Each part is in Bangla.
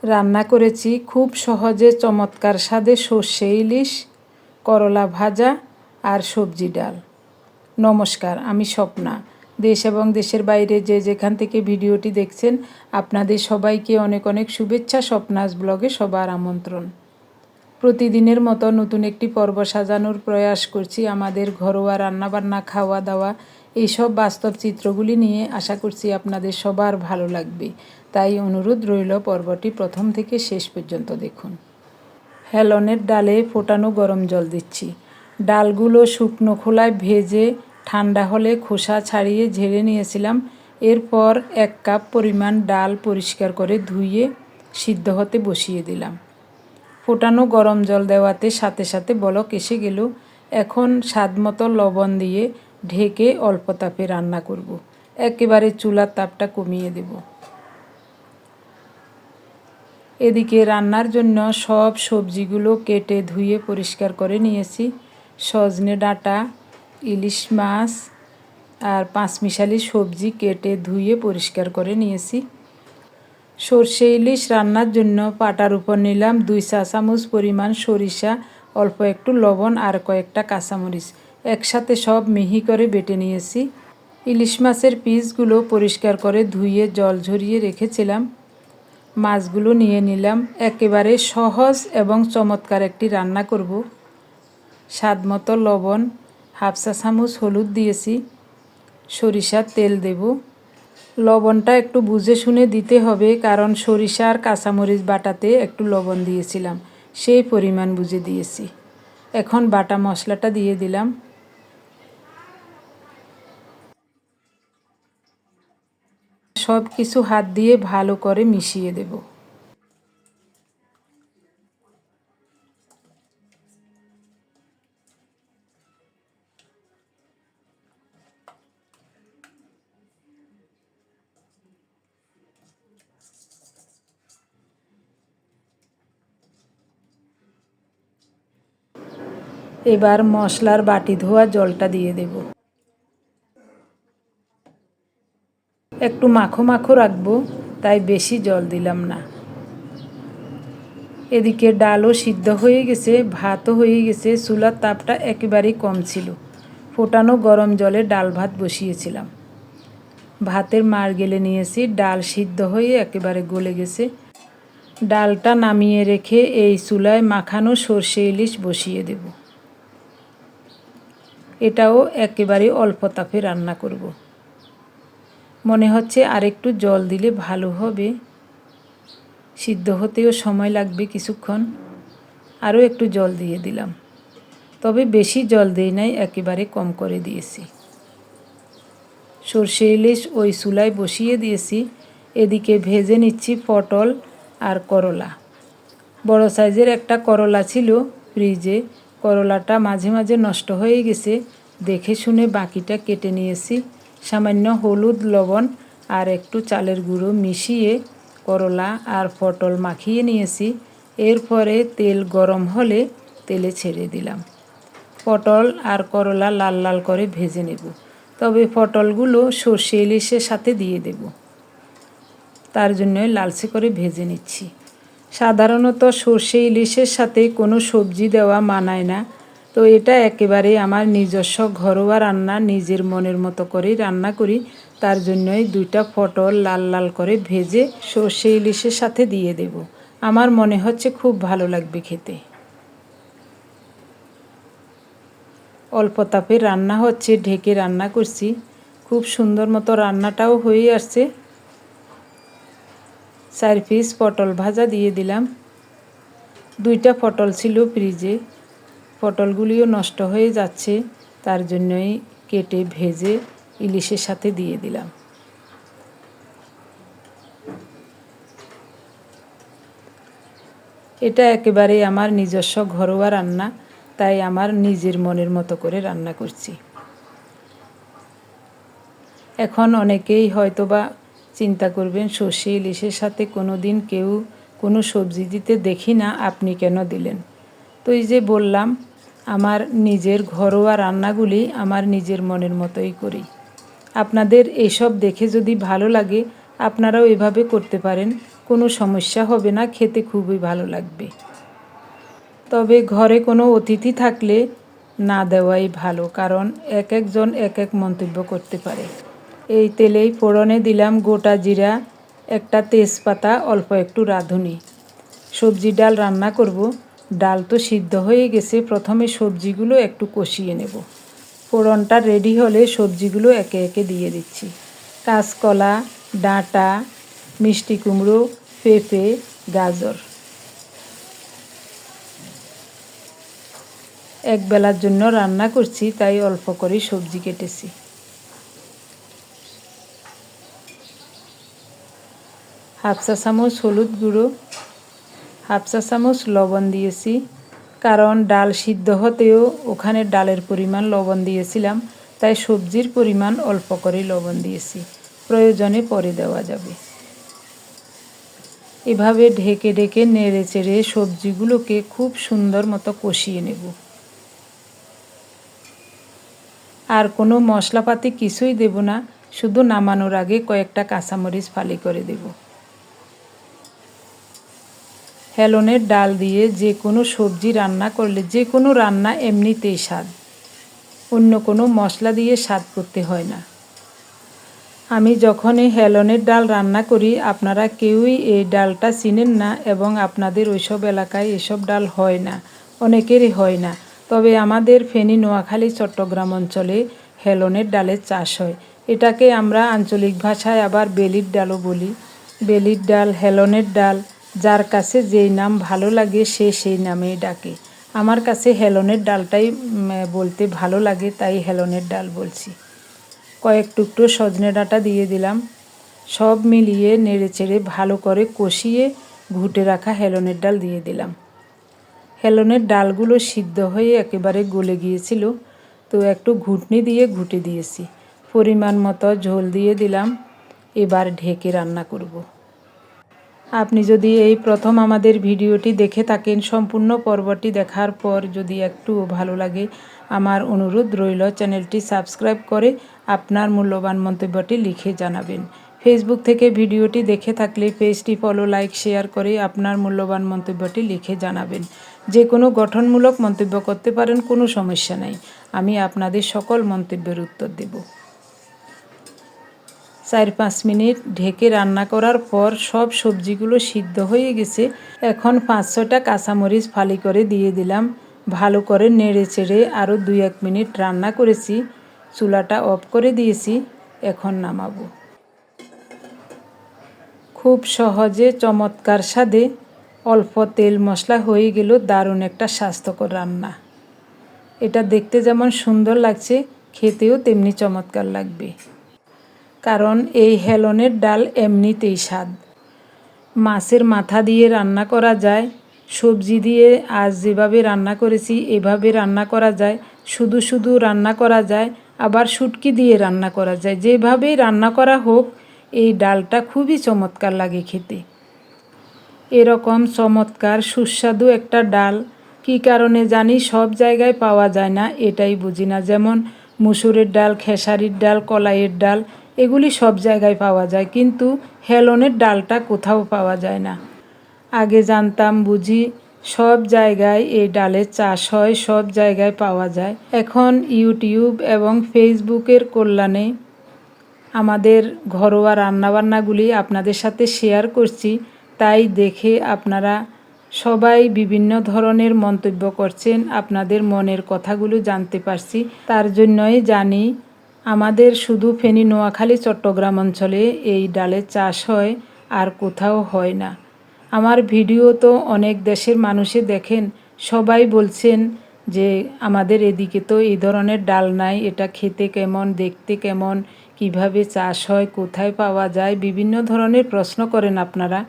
রান্না করেছি খুব সহজে চমৎকার স্বাদে সর্ষে ইলিশ, করলা ভাজা আর সবজি ডাল। নমস্কার, আমি স্বপ্না। দেশ এবং দেশের বাইরে যে যেখান থেকে ভিডিওটি দেখছেন, আপনাদের সবাইকে অনেক অনেক শুভেচ্ছা। স্বপ্নাস ব্লগে সবার আমন্ত্রণ। প্রতিদিনের মতো নতুন একটি পর্ব সাজানোর প্রয়াস করছি। আমাদের ঘরোয়া রান্নাবান্না, খাওয়া দাওয়া, এইসব বাস্তব চিত্রগুলি নিয়ে আশা করছি আপনাদের সবার ভালো লাগবে। তাই অনুরোধ রইল, পর্বটি প্রথম থেকে শেষ পর্যন্ত দেখুন। হেলনের ডালে ফোটানো গরম জল দিচ্ছি। ডালগুলো শুকনো খোলায় ভেজে ঠান্ডা হলে খোসা ছাড়িয়ে ঝেড়ে নিয়েছিলাম। এরপর 1 কাপ পরিমাণ ডাল পরিষ্কার করে ধুয়ে সিদ্ধ হতে বসিয়ে দিলাম। ফোটানো গরম জল দেওয়াতে সাথে সাথে বলক এসে গেল। এখন স্বাদমতো লবণ দিয়ে ঢেকে অল্প তাপে রান্না করব। একেবারে চুলার তাপটা কমিয়ে দেব। এদিকে রান্নার জন্য সব সবজিগুলো কেটে ধুয়ে পরিষ্কার করে নিয়েছি। সজনে ডাঁটা, ইলিশ মাছ আর পাঁচমিশালি সবজি কেটে ধুয়ে পরিষ্কার করে নিয়েছি। সর্ষে ইলিশ রান্নার জন্য পাটার উপর নিলাম 2 চা চামচ পরিমাণ সরিষা, অল্প একটু লবণ আর কয়েকটা কাঁচামরিচ। একসাথে সব মিহি করে বেটে নিয়েছি। ইলিশ মাছের পিসগুলো পরিষ্কার করে ধুয়ে জল ঝরিয়ে রেখেছিলাম। মাছগুলো নিয়ে নিলাম। একেবারে সহজ এবং চমৎকার একটি রান্না করব। স্বাদমতো লবণ, 1/2 চা চামচ হলুদ দিয়েছি, সরিষার তেল দেব। লবণটা একটু বুঝে শুনে দিতে হবে, কারণ সরিষা আর কাঁচামরিচ বাটাতে একটু লবণ দিয়েছিলাম, সেই পরিমাণ বুঝে দিয়েছি। এখন বাটা মশলাটা দিয়ে দিলাম। সব কিছু হাত দিয়ে ভালো করে মিশিয়ে দেব। এবার মশলার বাটি ধোয়া জলটা দিয়ে দেব। একটু মাখো মাখো রাখবো, তাই বেশি জল দিলাম না। এদিকে ডালও সিদ্ধ হয়ে গেছে, ভাতও হয়ে গেছে। চুলার তাপটা একেবারেই কম ছিল। ফোটানো গরম জলে ডাল ভাত বসিয়েছিলাম। ভাতের মাড় গেলে নিয়েছি। ডাল সিদ্ধ হয়ে একেবারে গলে গেছে। ডালটা নামিয়ে রেখে এই চুলায় মাখানো সর্ষে ইলিশ বসিয়ে দেব। এটাও একেবারে অল্প তাপে রান্না করব। মনে হচ্ছে আরেকটু জল দিলে ভালো হবে। সিদ্ধ হতেও সময় লাগবে কিছুক্ষণ। আরও একটু জল দিয়ে দিলাম, তবে বেশি জল দিই নাই, একেবারে কম করে দিয়েছি। সর্ষে ইলিশ ওই চুলায় বসিয়ে দিয়েছি। এদিকে ভেজে নিচ্ছি পটল আর করলা। বড় সাইজের একটা করলা ছিল ফ্রিজে। করলাটা মাঝে মাঝে নষ্ট হয়ে গেছে, দেখে শুনে বাকিটা কেটে নিয়েছি। সামান্য হলুদ, লবণ আর একটু চালের গুঁড়ো মিশিয়ে করলা আর পটল মাখিয়ে নিয়েছি। এরপরে তেল গরম হলে তেলে ছেড়ে দিলাম। পটল আর করলা লাল লাল করে ভেজে নেব, তবে পটলগুলো সর্ষে ইলিশের সাথে দিয়ে দেব, তার জন্য লালচে করে ভেজে নিচ্ছি। সাধারণত সর্ষে ইলিশের সাথে কোনো সবজি দেওয়া মানায় না, তো এটা একেবারে আমার নিজস্ব ঘরোয়া রান্না। নিজের মনের মতো করেই রান্না করি, তার জন্যই 2টা পটল লাল লাল করে ভেজে সর্ষে ইলিশের সাথে দিয়ে দেব। আমার মনে হচ্ছে খুব ভালো লাগবে খেতে। অল্প তাপে রান্না হচ্ছে, ঢেকে রান্না করছি। খুব সুন্দর মতো রান্নাটাও হয়ে আসছে। 4 পিস পটল ভাজা দিয়ে দিলাম। 2টা পটল ছিল ফ্রিজে, পটলগুলিও নষ্ট হয়ে যাচ্ছে, তার জন্যই কেটে ভেজে ইলিশের সাথে দিয়ে দিলাম। এটা একেবারে আমার নিজস্ব ঘরোয়া রান্না, তাই আমার নিজের মনের মতো করে রান্না করছি। এখন অনেকেই হয়তোবা চিন্তা করবেন, সর্ষে ইলিশের সাথে কোনো দিন কেউ কোনো সবজি দিতে দেখি না, আপনি কেন দিলেন? তো এই যে বললাম, আমার নিজের ঘরোয়া রান্নাগুলি আমার নিজের মনের মতোই করি। আপনাদের এইসব দেখে যদি ভালো লাগে, আপনারাও এভাবে করতে পারেন। কোনো সমস্যা হবে না, খেতে খুবই ভালো লাগবে। তবে ঘরে কোনো অতিথি থাকলে না দেওয়াই ভালো, কারণ এক একজন এক এক মন্তব্য করতে পারে। এই তেলেই ফোড়নে দিলাম গোটা জিরা, একটা তেজপাতা, অল্প একটু রাঁধুনি। সবজি ডাল রান্না করব। ডাল তো সিদ্ধ হয়ে গেছে, প্রথমে সবজিগুলো একটু কষিয়ে নেব। ফোড়নটা রেডি হলে সবজিগুলো একে একে দিয়ে দিচ্ছি। কাঁচকলা, ডাঁটা, মিষ্টি কুমড়ো, পেঁপে, গাজর। এক বেলার জন্য রান্না করছি, তাই অল্প করে সবজি কেটেছি। হাফ চা চামচ হলুদ গুঁড়ো, হাফ চা চামচ লবণ দিয়েছি, কারণ ডাল সিদ্ধ হতেও ওখানে ডালের পরিমাণ লবণ দিয়েছিলাম, তাই সবজির পরিমাণ অল্প করে লবণ দিয়েছি, প্রয়োজনে পরে দেওয়া যাবে। এভাবে ঢেকে ঢেকে নেড়ে চেড়ে সবজিগুলোকে খুব সুন্দর মতো কষিয়ে নেব। আর কোনো মশলাপাতি কিছুই দেব না, শুধু নামানোর আগে কয়েকটা কাঁচামরিচ ফালি করে দেব। হেলনের ডাল দিয়ে যে কোনো সবজি রান্না করলে যে কোনো রান্না এমনিতেই স্বাদ, অন্য কোনো মশলা দিয়ে স্বাদ করতে হয় না। আমি যখনই হেলনের ডাল রান্না করি, আপনারা কেউই এই ডালটা চিনেন না এবং আপনাদের ওইসব এলাকায় এসব ডাল হয় না, অনেকেরই হয় না। তবে আমাদের ফেনী, নোয়াখালী, চট্টগ্রাম অঞ্চলে হেলনের ডালের চাষ হয়। এটাকে আমরা আঞ্চলিক ভাষায় আবার বেলির ডালও বলি। বেলির ডাল, হেলনের ডাল, যার কাছে যেই নাম ভালো লাগে সে সেই নামেই ডাকে। আমার কাছে হেলনের ডালটাই বলতে ভালো লাগে, তাই হেলনের ডাল বলছি। কয়েক টুকরো সজনে ডাঁটা দিয়ে দিলাম। সব মিলিয়ে নেড়েচেড়ে ভালো করে কষিয়ে ঘুটে রাখা হেলনের ডাল দিয়ে দিলাম। হেলনের ডালগুলো সিদ্ধ হয়ে একেবারে গলে গিয়েছিল, তো একটু ঘুটনি দিয়ে ঘুটে দিয়েছি। পরিমাণ মতো ঝোল দিয়ে দিলাম। এবার ঢেকে রান্না করব। আপনি যদি এই প্রথম আমাদের ভিডিওটি দেখে থাকেন, সম্পূর্ণ পর্বটি দেখার পর যদি একটুও ভালো লাগে, আমার অনুরোধ রইল চ্যানেলটি সাবস্ক্রাইব করে আপনার মূল্যবান মন্তব্যটি লিখে জানাবেন। ফেসবুক থেকে ভিডিওটি দেখে থাকলে পেজটি ফলো, লাইক, শেয়ার করে আপনার মূল্যবান মন্তব্যটি লিখে জানাবেন। যে কোনো গঠনমূলক মন্তব্য করতে পারেন, কোনো সমস্যা নাই। আমি আপনাদের সকল মন্তব্যের উত্তর দেব। 4-5 মিনিট ঢেকে রান্না করার পর সব সবজিগুলো সিদ্ধ হয়ে গেছে। এখন 5-6টা কাঁচামরিচ ফালি করে দিয়ে দিলাম। ভালো করে নেড়ে চেড়ে আরও 2-1 মিনিট রান্না করেছি। চুলাটা অফ করে দিয়েছি। এখন নামাবো। খুব সহজে চমৎকার স্বাদে অল্প তেল মশলা হয়ে গেল দারুণ একটা স্বাস্থ্যকর রান্না। এটা দেখতে যেমন সুন্দর লাগছে, খেতেও তেমনি চমৎকার লাগবে, কারণ এই হেলনের ডাল এমনিতেই স্বাদ। মাছের মাথা দিয়ে রান্না করা যায়, সবজি দিয়ে আজ যেভাবে রান্না করেছি এভাবে রান্না করা যায়, শুধু শুধু রান্না করা যায়, আবার শুটকি দিয়ে রান্না করা যায়। যেভাবেই রান্না করা হোক, এই ডালটা খুবই চমৎকার লাগে খেতে। এরকম চমৎকার সুস্বাদু একটা ডাল কী কারণে জানি সব জায়গায় পাওয়া যায় না, এটাই বুঝি না। যেমন মুসুরের ডাল, খেসারির ডাল, কলাইয়ের ডাল, এগুলি সব জায়গায় পাওয়া যায়, কিন্তু হেলনের ডালটা কোথাও পাওয়া যায় না। আগে জানতাম বুঝি সব জায়গায় এই ডালের চাষ হয়, সব জায়গায় পাওয়া যায়। এখন ইউটিউব এবং ফেসবুকের কল্যাণে আমাদের ঘরোয়া রান্নাবান্নাগুলি আপনাদের সাথে শেয়ার করছি, তাই দেখে আপনারা সবাই বিভিন্ন ধরনের মন্তব্য করছেন, আপনাদের মনের কথাগুলো জানতে পারছি। তার জন্যই জানি আমাদের শুধু ফেনী, নোয়াখালী, চট্টগ্রাম অঞ্চলে এই ডালের চাষ হয়, আর কোথাও হয় না। আমার ভিডিও তো অনেক দেশের মানুষে দেখেন, সবাই বলছেন যে আমাদের এদিকে তো এই ধরনের ডাল নাই, এটা খেতে কেমন, দেখতে কেমন, কিভাবে চাষ হয়, কোথায় পাওয়া যায়, বিভিন্ন ধরনের প্রশ্ন করেন আপনারা।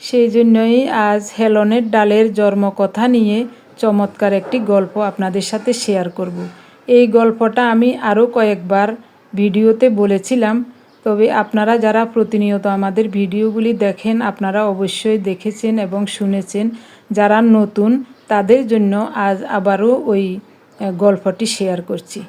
সেই জন্যই আজ হেলনের ডালের জন্মকথা নিয়ে চমৎকার একটি গল্প আপনাদের সাথে শেয়ার করব। এই গল্পটা আমি আরও কয়েকবার ভিডিওতে বলেছিলাম, তবে আপনারা যারা প্রতিনিয়ত আমাদের ভিডিওগুলি দেখেন আপনারা অবশ্যই দেখেছেন এবং শুনেছেন। যারা নতুন তাদের জন্য আজ আবারও ওই গল্পটি শেয়ার করছি।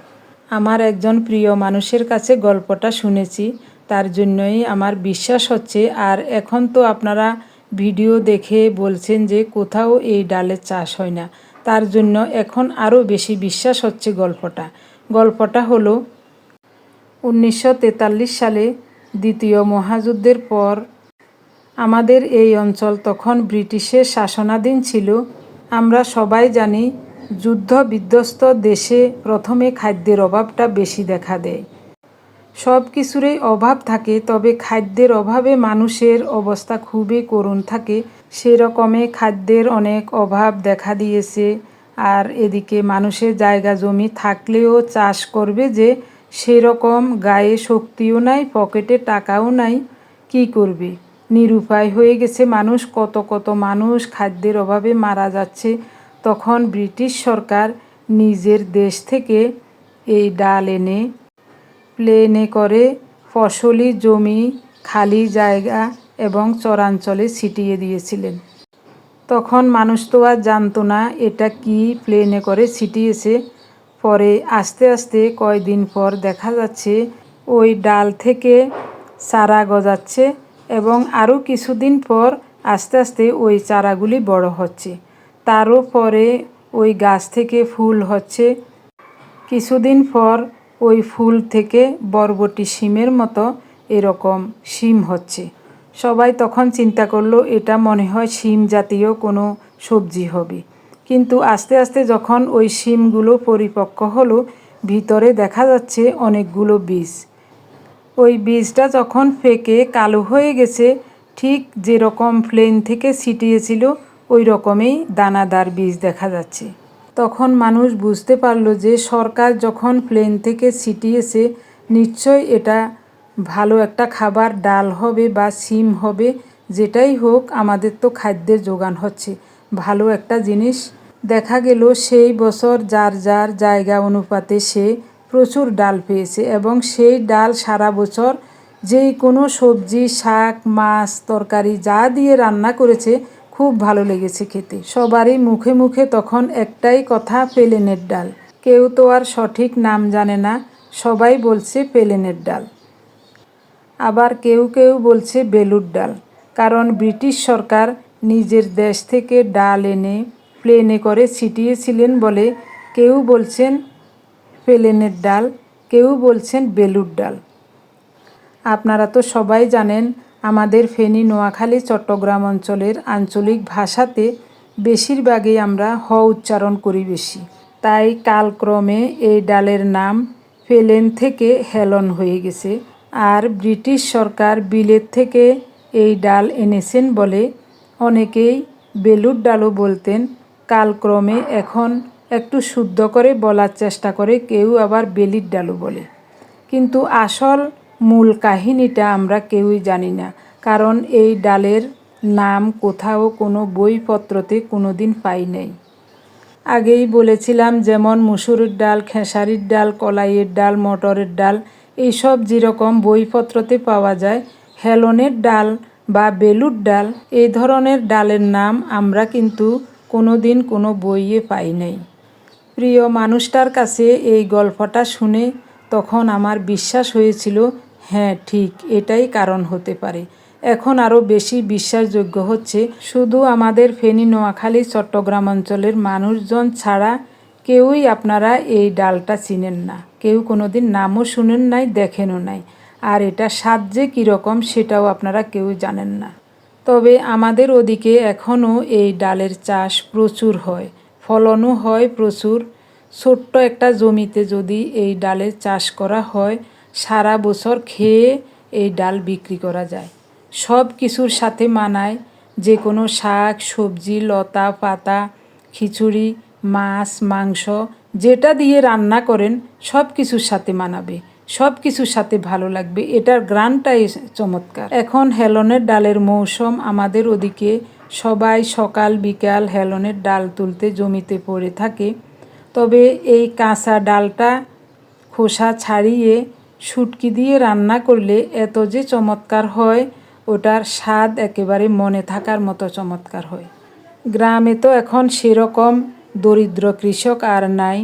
আমার একজন প্রিয় মানুষের কাছে গল্পটা শুনেছি, তার জন্যই আমার বিশ্বাস হচ্ছে। আর এখন তো আপনারা ভিডিও দেখে বলছেন যে কোথাও এই ডালের চাষ হয় না। তার জন্য এখন আরও বেশি বিশ্বাস হচ্ছে গল্পটা হলো 1943 সালে দ্বিতীয় মহাযুদ্ধের পর আমাদের এই অঞ্চল তখন ব্রিটিশের শাসনাধীন ছিল। আমরা সবাই জানি যুদ্ধ বিধ্বস্ত দেশে প্রথমে খাদ্যের অভাবটা বেশি দেখা দেয়। সব কিছুরই অভাব থাকে, তবে খাদ্যের অভাবে মানুষের অবস্থা খুবই করুণ থাকে। সেরকমই খাদ্যের অনেক অভাব দেখা দিয়েছে। আর এদিকে মানুষের জায়গা জমি থাকলেও চাষ করবে যে সেরকম গায়ে শক্তিও নাই, পকেটে টাকাও নাই, কি করবে? নিরুপায় হয়ে গেছে মানুষ। কত মানুষ খাদ্যের অভাবে মারা যাচ্ছে। তখন ব্রিটিশ সরকার নিজের দেশ থেকে এই ডাল এনে প্লেনে করে ফসলি জমি, খালি জায়গা এবং চরাঞ্চলে ছিটিয়ে দিয়েছিলেন। তখন মানুষ তো আর জানতো না এটা কি প্লেনে করে ছিটিয়েছে। পরে আস্তে আস্তে কয়দিন পর দেখা যাচ্ছে ওই ডাল থেকে চারা গজাচ্ছে এবং আরও কিছুদিন পর আস্তে আস্তে ওই চারাগুলি বড় হচ্ছে। তারও পরে ওই গাছ থেকে ফুল হচ্ছে। কিছুদিন পর ওই ফুল থেকে বরবটি শিমের মতো এরকম শিম হচ্ছে। সবাই তখন চিন্তা করলো এটা মনে হয় শিম জাতীয় কোনো সবজি হবে। কিন্তু আস্তে আস্তে যখন ওই শিমগুলো পরিপক্ক হলো, ভিতরে দেখা যাচ্ছে অনেকগুলো বীজ। ওই বীজটা যখন পেকে কালো হয়ে গেছে, ঠিক যেরকম প্লেন থেকে ছিটিয়েছিল ওই রকমই দানাদার বীজ দেখা যাচ্ছে। তখন মানুষ বুঝতে পারলো যে সরকার যখন প্লেন থেকে ছিটিয়েছে, নিশ্চয় এটা ভালো একটা খাবার, ডাল হবে বা শিম হবে, যেটাই হোক আমাদের তো খাদ্যের যোগান হচ্ছে, ভালো একটা জিনিস। দেখা গেল সেই বছর যার যার জায়গা অনুপাতে সে প্রচুর ডাল পেয়েছে এবং সেই ডাল সারা বছর যেই কোনো সবজি, শাক, মাছ, তরকারি যা দিয়ে রান্না করেছে খুব ভালো লেগেছে খেতে। সবারই মুখে মুখে তখন একটাই কথা, পেলেনের ডাল। কেউ তো আর সঠিক নাম জানে না, সবাই বলছে পেলেনের ডাল। আবার কেউ কেউ বলছে বেলুর ডাল, কারণ ব্রিটিশ সরকার নিজের দেশ থেকে ডাল এনে প্লেনে করে ছিটিয়েছিলেন বলে কেউ বলছেন পেলেনের ডাল, কেউ বলছেন বেলুর ডাল। আপনারা তো সবাই জানেন আমাদের ফেনী, নোয়াখালী, চট্টগ্রাম অঞ্চলের আঞ্চলিক ভাষাতে বেশিরভাগই আমরা হ উচ্চারণ করি বেশি। তাই কালক্রমে এই ডালের নাম পেলেন থেকে হেলন হয়ে গেছে। আর ব্রিটিশ সরকার বিলেত থেকে এই ডাল এনেছেন বলে অনেকেই বেলুর ডালও বলতেন। কালক্রমে এখন একটু শুদ্ধ করে বলার চেষ্টা করে, কেউ আবার বেলির ডালও বলে। কিন্তু আসল মূল কাহিনীটা আমরা কেউই জানি না, কারণ এই ডালের নাম কোথাও কোনো বইপত্রতে কোনো দিন পাই নাই। আগেই বলেছিলাম যেমন মুসুরির ডাল, খেসারির ডাল, কলাইয়ের ডাল, মটরের ডাল, এইসব যেরকম বইপত্রতে পাওয়া যায়, হেলনের ডাল বা বেলুর ডাল এই ধরনের ডালের নাম আমরা কিন্তু কোনো দিন কোনো বইয়ে পাই নাই। প্রিয় মানুষটার কাছে এই গল্পটা শুনে তখন আমার বিশ্বাস হয়েছিল, হ্যাঁ ঠিক এটাই কারণ হতে পারে। এখন আরও বেশি বিশ্বাসযোগ্য হচ্ছে। শুধু আমাদের ফেনী, নোয়াখালী, চট্টগ্রাম অঞ্চলের মানুষজন ছাড়া কেউই আপনারা এই ডালটা চিনেন না, কেউ কোনো দিন নামও শুনেন নাই, দেখেনও নাই। আর এটা স্বাদ যে কীরকম সেটাও আপনারা কেউ জানেন না। তবে আমাদের ওদিকে এখনও এই ডালের চাষ প্রচুর হয়, ফলনও হয় প্রচুর। ছোট্ট একটা জমিতে যদি এই ডালের চাষ করা হয়, সারা বছর খেয়ে এই ডাল বিক্রি করা যায়। সব কিছুর সাথে মানায়, যে কোনো শাক, সবজি, লতা পাতা, খিচুড়ি, মাছ, মাংস যেটা দিয়ে রান্না করেন সব কিছুর সাথে মানাবে, সব কিছুর সাথে ভালো লাগবে। এটার গ্রানটাই চমৎকার। এখন হেলনের ডালের মৌসুম। আমাদের ওদিকে সবাই সকাল বিকাল হেলনের ডাল তুলতে জমিতে পড়ে থাকে। তবে এই কাঁচা ডালটা খোসা ছাড়িয়ে শুটকি দিয়ে রান্না করলে এত যে চমৎকার হয়, ওটার স্বাদ একেবারে মনে থাকার মতো চমৎকার হয়। গ্রামে তো এখন সেরকম দরিদ্র কৃষক আর নাই।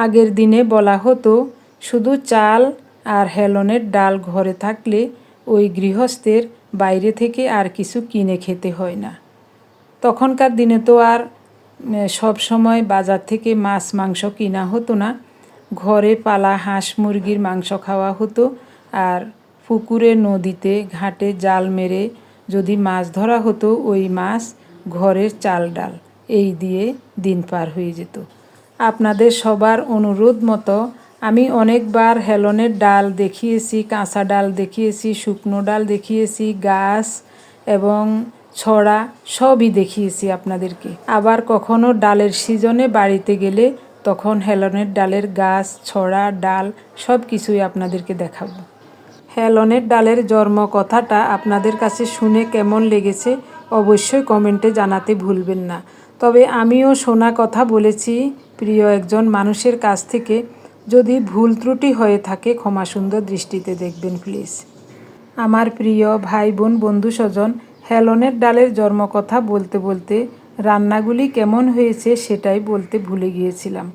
আগের দিনে বলা হতো শুধু চাল আর হেলনের ডাল ঘরে থাকলে ওই গৃহস্থের বাইরে থেকে আর কিছু কিনে খেতে হয় না। তখনকার দিনে তো আর সব সময় বাজার থেকে মাছ মাংস কিনা হতো না, ঘরে পালা হাঁস মুরগির মাংস খাওয়া হতো। আর পুকুরে নদীতে ঘাটে জাল মেরে যদি মাছ ধরা হতো, ওই মাছ ঘরের চাল ডাল এই দিয়ে দিন পার হয়ে যেত। আপনাদের সবার অনুরোধ মতো আমি অনেকবার হেলনের ডাল দেখিয়েছি, কাঁচা ডাল দেখিয়েছি, শুকনো ডাল দেখিয়েছি, গাছ এবং ছড়া সবই দেখিয়েছি আপনাদেরকে। আবার কখনো ডালের সিজনে বাড়িতে গেলে তখন হেলনের ডালের গাছ, ছড়া, ডাল সব কিছুই আপনাদেরকে দেখাবো। হেলনের ডালের জন্ম কথাটা আপনাদের কাছে শুনে কেমন লেগেছে অবশ্যই কমেন্টে জানাতে ভুলবেন না। তবে আমিও শোনা কথা বলেছি প্রিয় একজন মানুষের কাছ থেকে। যদি ভুল ত্রুটি হয়ে থাকে ক্ষমা সুন্দর দৃষ্টিতে দেখবেন প্লিজ। আমার প্রিয় ভাই বোন বন্ধু স্বজন, হেলনের ডালের জন্ম কথা বলতে বলতে রান্নাগুলি কেমন হয়েছে সেটাই বলতে ভুলে গিয়েছিলাম।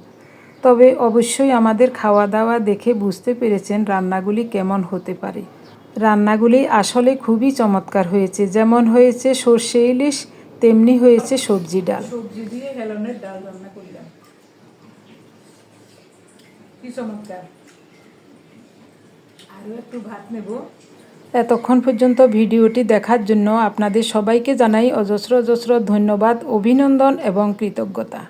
তবে অবশ্যই আমাদের খাওয়া দাওয়া দেখে বুঝতে পেরেছেন রান্নাগুলি কেমন হতে পারে। রান্নাগুলি আসলে খুবই চমৎকার হয়েছে। যেমন হয়েছে সর্ষে ইলিশ, তেমনি হয়েছে সবজি ডাল। সবজি দিয়ে হেলনের ডাল রান্না করলাম, কি চমৎকার। আরও একটু ভাত নেব। এতক্ষণ পর্যন্ত ভিডিওটি দেখার জন্য আপনাদের সবাইকে জানাই অজস্র অজস্র ধন্যবাদ, অভিনন্দন এবং কৃতজ্ঞতা।